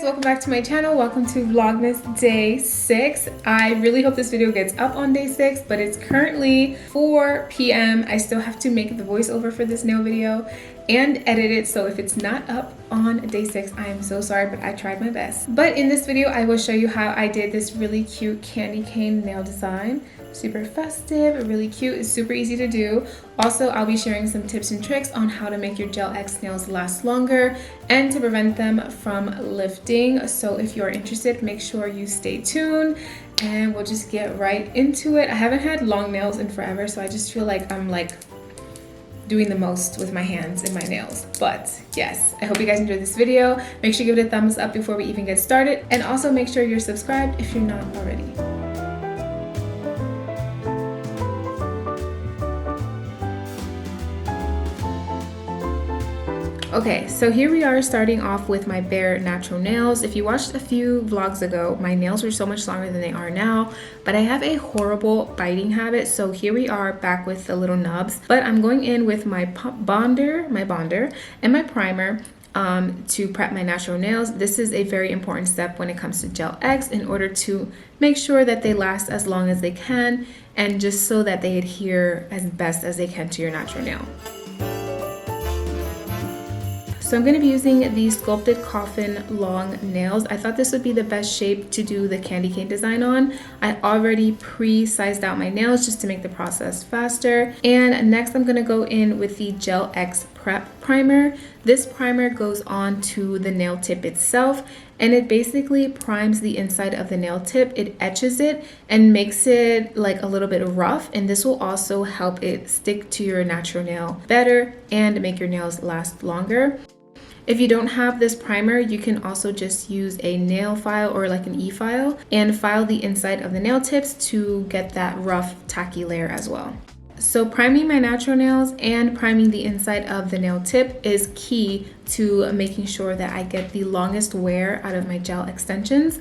welcome back to my channel. Welcome to Vlogmas day 6. I really hope this video gets up on day 6, but it's currently 4 p.m. I still have to make the voiceover for this nail video and edit it, so if it's not up on day 6, I am so sorry, but I tried my best. But in this video, I will show you how I did this really cute candy cane nail design. Super festive, really cute, it's super easy to do. Also, I'll be sharing some tips and tricks on how to make your gelx nails last longer and to prevent them from lifting. So if you're interested, make sure you stay tuned and we'll just get right into it. I haven't had long nails in forever, so I just feel like I'm doing the most with my hands and my nails. But yes, I hope you guys enjoyed this video. Make sure you give it a thumbs up before we even get started, and also make sure you're subscribed if you're not already. Okay, so here we are starting off with my bare natural nails. If you watched a few vlogs ago, my nails were so much longer than they are now, but I have a horrible biting habit. So here we are back with the little nubs, but I'm going in with my bonder and my primer to prep my natural nails. This is a very important step when it comes to gelx in order to make sure that they last as long as they can and just so that they adhere as best as they can to your natural nail. So I'm going to be using these sculpted coffin long nails. I thought this would be the best shape to do the candy cane design on. I already pre-sized out my nails just to make the process faster. And next I'm going to go in with the gelx prep primer. This primer goes on to the nail tip itself, and it basically primes the inside of the nail tip. It etches it and makes it like a little bit rough, and this will also help it stick to your natural nail better and make your nails last longer. If you don't have this primer, you can also just use a nail file or like an e-file and file the inside of the nail tips to get that rough, tacky layer as well. So priming my natural nails and priming the inside of the nail tip is key to making sure that I get the longest wear out of my gel extensions.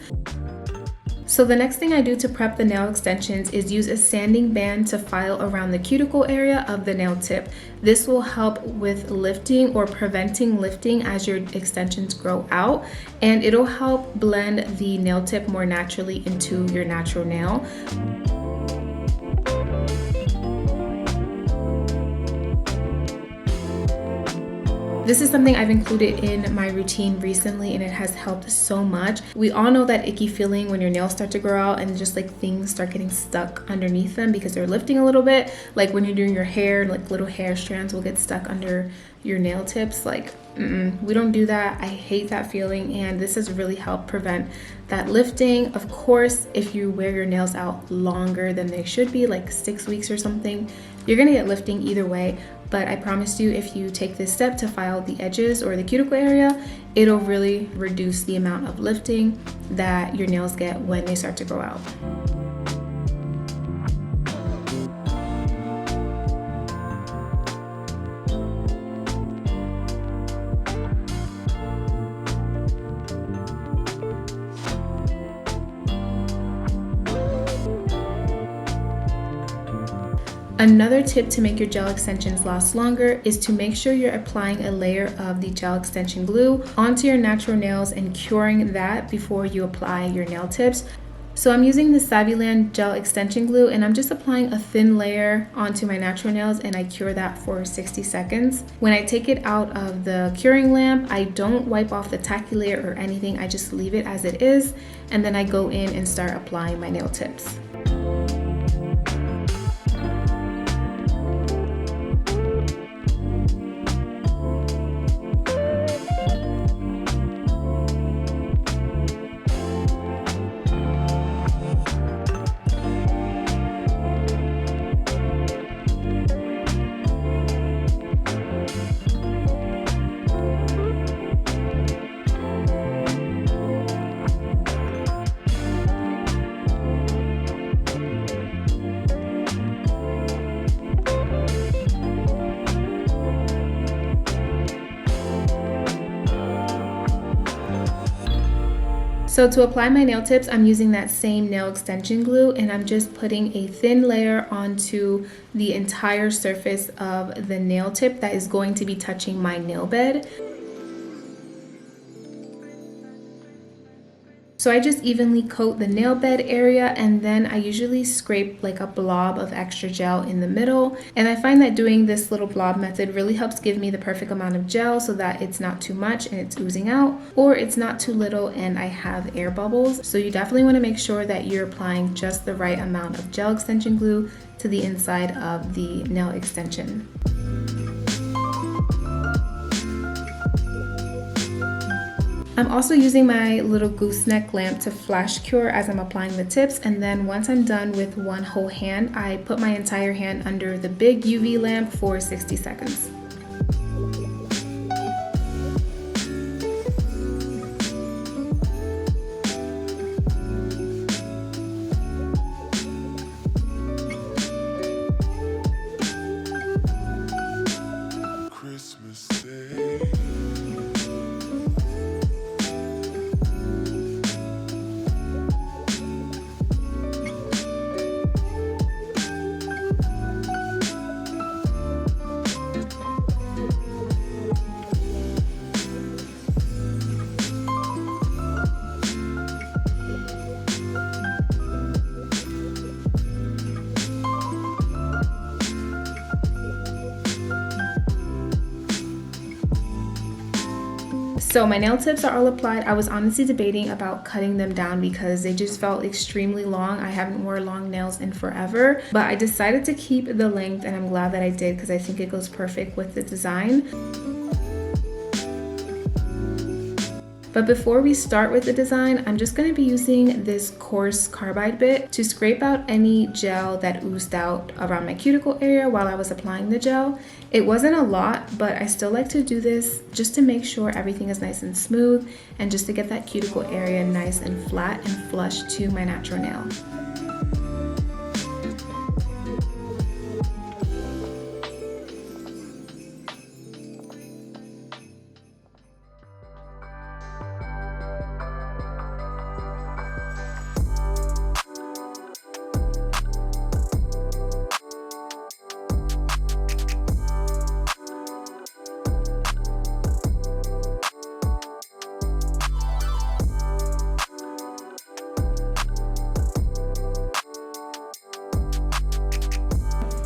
So the next thing I do to prep the nail extensions is use a sanding band to file around the cuticle area of the nail tip. This will help with lifting or preventing lifting as your extensions grow out, and it'll help blend the nail tip more naturally into your natural nail. This is something I've included in my routine recently, and it has helped so much. We all know that icky feeling when your nails start to grow out and just like things start getting stuck underneath them because they're lifting a little bit. Like when you're doing your hair, like little hair strands will get stuck under your nail tips. Like, we don't do that. I hate that feeling, and this has really helped prevent that lifting. Of course, if you wear your nails out longer than they should be, like 6 weeks or something, you're gonna get lifting either way. But I promise you, if you take this step to file the edges or the cuticle area, it'll really reduce the amount of lifting that your nails get when they start to grow out. Another tip to make your gel extensions last longer is to make sure you're applying a layer of the gel extension glue onto your natural nails and curing that before you apply your nail tips. So I'm using the Saviland gel extension glue, and I'm just applying a thin layer onto my natural nails, and I cure that for 60 seconds. When I take it out of the curing lamp, I don't wipe off the tacky layer or anything. I just leave it as it is, and then I go in and start applying my nail tips. So to apply my nail tips, I'm using that same nail extension glue, and I'm just putting a thin layer onto the entire surface of the nail tip that is going to be touching my nail bed. So I just evenly coat the nail bed area, and then I usually scrape like a blob of extra gel in the middle. And I find that doing this little blob method really helps give me the perfect amount of gel so that it's not too much and it's oozing out, or it's not too little and I have air bubbles. So you definitely want to make sure that you're applying just the right amount of gel extension glue to the inside of the nail extension. I'm also using my little gooseneck lamp to flash cure as I'm applying the tips, and then once I'm done with one whole hand, I put my entire hand under the big UV lamp for 60 seconds. So my nail tips are all applied. I was honestly debating about cutting them down because they just felt extremely long. I haven't worn long nails in forever, but I decided to keep the length, and I'm glad that I did because I think it goes perfect with the design. But before we start with the design, I'm just going to be using this coarse carbide bit to scrape out any gel that oozed out around my cuticle area while I was applying the gel. It wasn't a lot, but I still like to do this just to make sure everything is nice and smooth and just to get that cuticle area nice and flat and flush to my natural nail.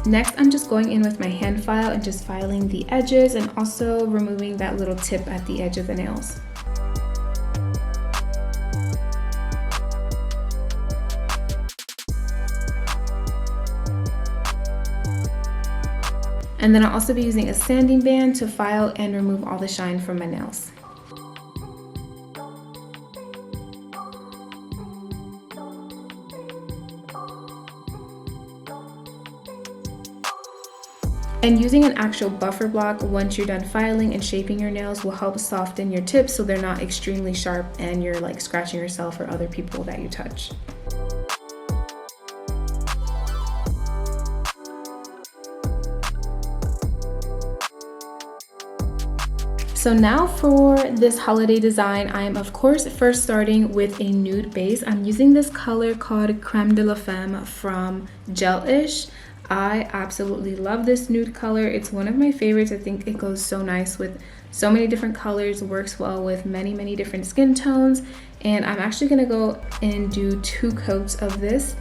Next, I'm just going in with my hand file and just filing the edges and also removing that little tip at the edge of the nails. And then I'll also be using a sanding band to file and remove all the shine from my nails. And using an actual buffer block once you're done filing and shaping your nails will help soften your tips so they're not extremely sharp and you're like scratching yourself or other people that you touch. So now for this holiday design, I am of course first starting with a nude base. I'm using this color called Creme de la Femme from gelx. I absolutely love this nude color. It's one of my favorites. I think it goes so nice with so many different colors, works well with many different skin tones. And I'm actually gonna go and do 2 coats of this.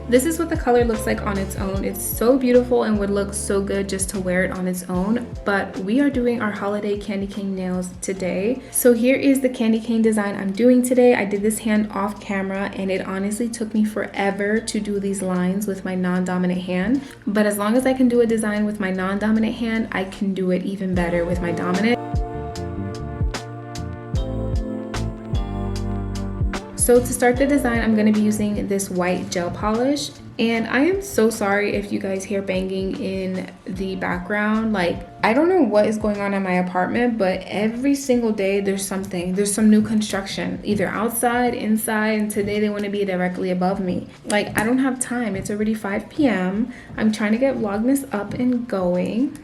This is what the color looks like on its own. It's so beautiful and would look so good just to wear it on its own, but we are doing our holiday candy cane nails today. So here is the candy cane design I'm doing today. I did this hand off camera and it honestly took me forever to do these lines with my non-dominant hand, but as long as I can do a design with my non-dominant hand, I can do it even better with my dominant. So to start the design, I'm going to be using this white gel polish. And I am so sorry if you guys hear banging in the background. Like, I don't know what is going on in my apartment, but every single day there's some new construction, either outside, inside, and today they want to be directly above me. Like, I don't have time. It's already 5 p.m. I'm trying to get Vlogmas up and going.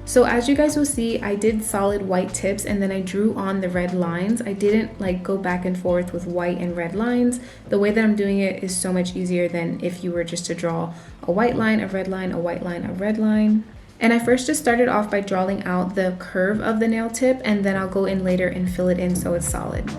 So as you guys will see, I did solid white tips and then I drew on the red lines. I didn't like go back and forth with white and red lines. The way that I'm doing it is so much easier than if you were just to draw a white line, a red line, a white line, a red line. And I first just started off by drawing out the curve of the nail tip, and then I'll go in later and fill it in so it's solid.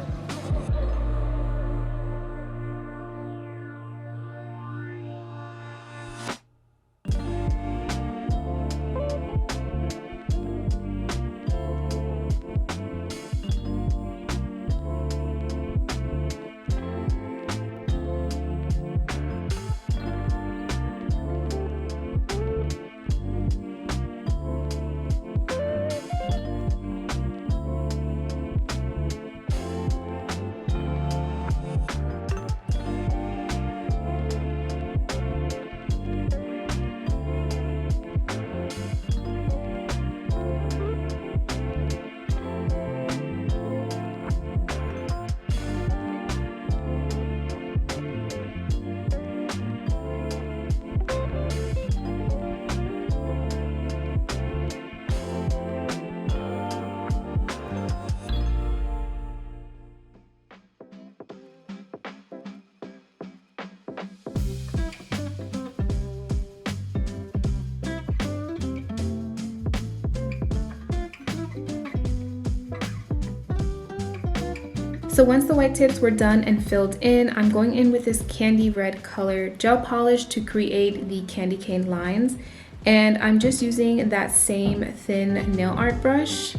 So once the white tips were done and filled in, I'm going in with this candy red color gel polish to create the candy cane lines. And I'm just using that same thin nail art brush.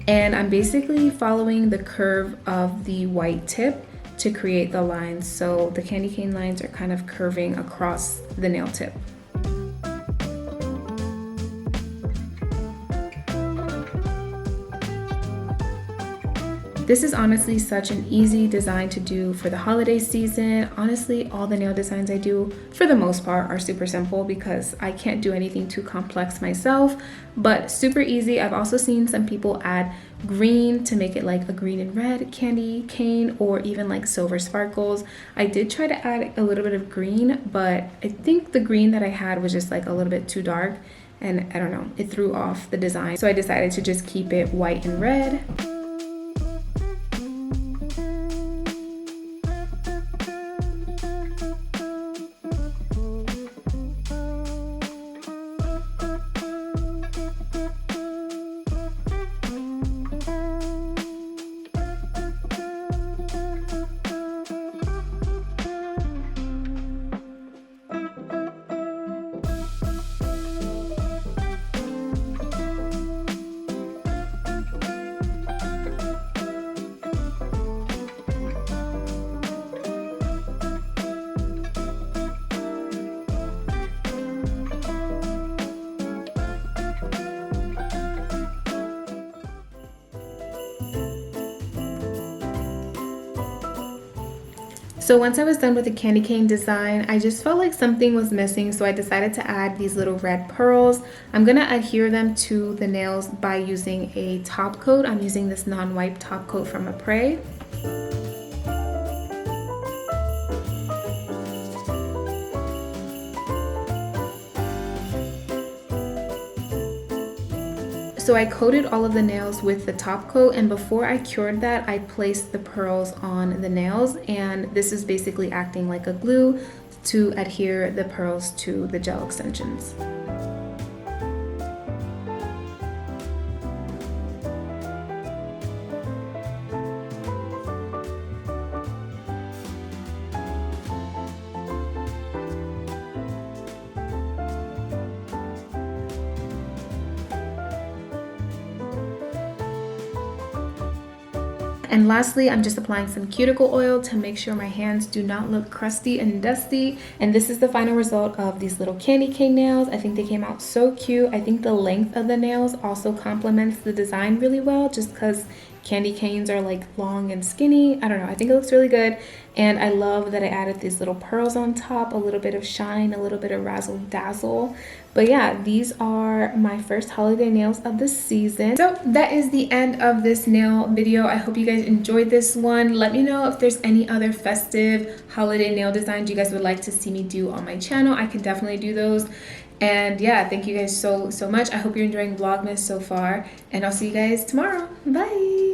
And I'm basically following the curve of the white tip to create the lines. So the candy cane lines are kind of curving across the nail tip. This is honestly such an easy design to do for the holiday season. Honestly, all the nail designs I do, for the most part, are super simple because I can't do anything too complex myself, but super easy. I've also seen some people add green to make it like a green and red candy cane, or even like silver sparkles. I did try to add a little bit of green, but I think the green that I had was just like a little bit too dark, and I don't know, it threw off the design. So I decided to just keep it white and red. So once I was done with the candy cane design, I just felt like something was missing, so I decided to add these little red pearls. I'm gonna adhere them to the nails by using a top coat. I'm using this non-wipe top coat from Apres. So I coated all of the nails with the top coat, and before I cured that, I placed the pearls on the nails, and this is basically acting like a glue to adhere the pearls to the gel extensions. And lastly, I'm just applying some cuticle oil to make sure my hands do not look crusty and dusty. And this is the final result of these little candy cane nails. I think they came out so cute. I think the length of the nails also complements the design really well, just because candy canes are like long and skinny. I don't know, I think it looks really good. And I love that I added these little pearls on top, a little bit of shine, a little bit of razzle dazzle. But yeah, these are my first holiday nails of the season. So that is the end of this nail video. I hope you guys enjoyed this one. Let me know if there's any other festive holiday nail designs you guys would like to see me do on my channel. I can definitely do those. And yeah, thank you guys so much. I hope you're enjoying Vlogmas so far, and I'll see you guys tomorrow. Bye.